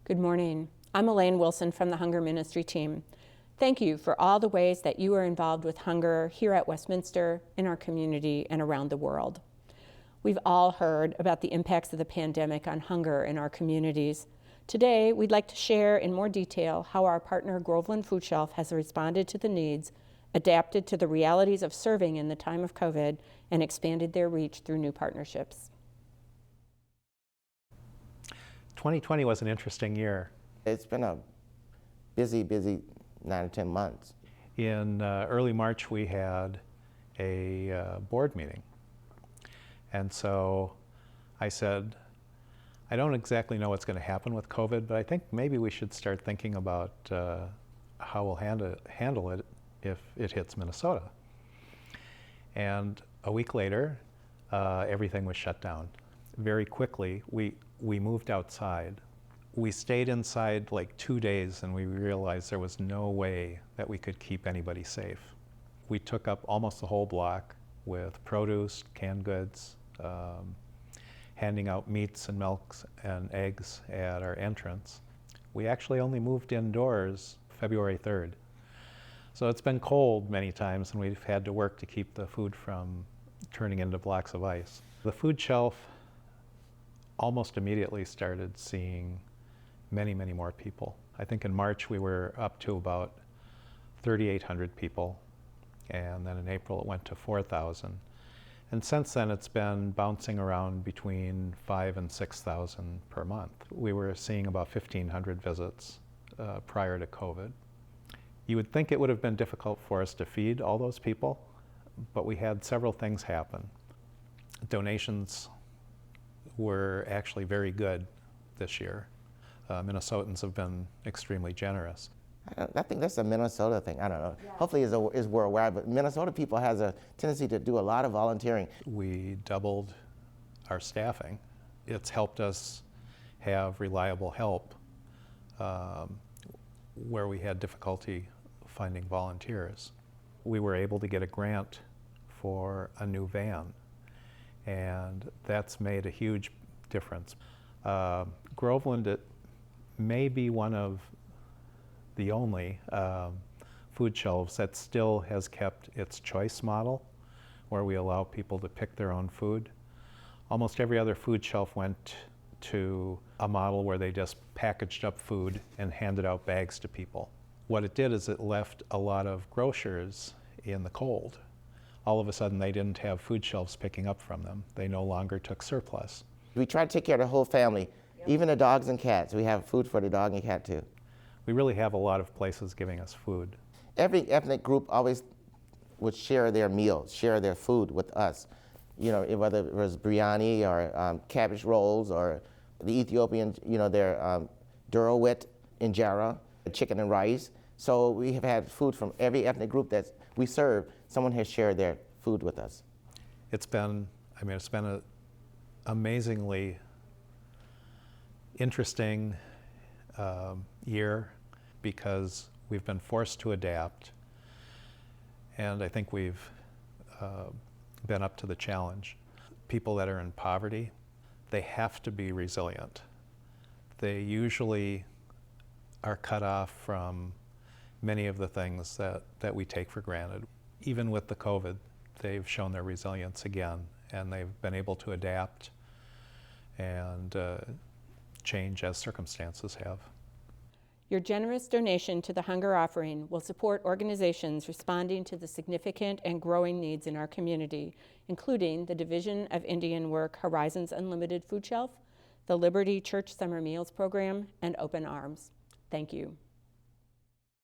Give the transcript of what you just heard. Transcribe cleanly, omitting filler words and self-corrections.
Good morning. I'm Elaine Wilson from the Hunger Ministry team. Thank you for all the ways that you are involved with hunger here at Westminster, in our community, and around the world. We've all heard about the impacts of the pandemic on hunger in our communities. Today, we'd like to share in more detail how our partner Groveland Food Shelf has responded to the needs, adapted to the realities of serving in the time of COVID, and expanded their reach through new partnerships. 2020 was an interesting year. It's been a busy 9 or 10 months. In early March, we had a board meeting. And so I said, I don't exactly know what's going to happen with COVID, but I think maybe we should start thinking about how we'll handle it if it hits Minnesota. And a week later, everything was shut down. Very quickly, we moved outside. We stayed inside like 2 days, and we realized there was no way that we could keep anybody safe. We took up almost the whole block with produce, canned goods, handing out meats and milks and eggs at our entrance. We actually only moved indoors February 3rd. So it's been cold many times, and we've had to work to keep the food from turning into blocks of ice. The food shelf almost immediately started seeing many more people. I think in March we were up to about 3,800 people, and then in April it went to 4,000. And since then it's been bouncing around between 5,000 and 6,000 per month. We were seeing about 1,500 visits prior to COVID. You would think it would have been difficult for us to feed all those people, but we had several things happen. Donations were actually very good this year. Minnesotans have been extremely generous. I think that's a Minnesota thing. I don't know. Yeah. Hopefully it's worldwide, but Minnesota people has a tendency to do a lot of volunteering. We doubled our staffing. It's helped us have reliable help where we had difficulty finding volunteers. We were able to get a grant for a new van, and that's made a huge difference. Groveland, it may be one of the only food shelves that still has kept its choice model, where we allow people to pick their own food. Almost every other food shelf went to a model where they just packaged up food and handed out bags to people. What it did is it left a lot of grocers in the cold. All of a sudden they didn't have food shelves picking up from them. They no longer took surplus. We try to take care of the whole family, even the dogs and cats. We have food for the dog and cat too. We really have a lot of places giving us food. Every ethnic group always would share their meals, share their food with us. You know, whether it was biryani or cabbage rolls, or the Ethiopian, their durawit injera, chicken and rice. So we have had food from every ethnic group that we serve. Someone has shared their food with us. It's been an amazingly interesting year, because we've been forced to adapt, and I think we've been up to the challenge. People that are in poverty, they have to be resilient. They usually are cut off from many of the things that we take for granted. Even with the COVID, they've shown their resilience again, and they've been able to adapt and change as circumstances have. Your generous donation to the Hunger Offering will support organizations responding to the significant and growing needs in our community, including the Division of Indian Work Horizons Unlimited Food Shelf, the Liberty Church Summer Meals Program, and Open Arms. Thank you.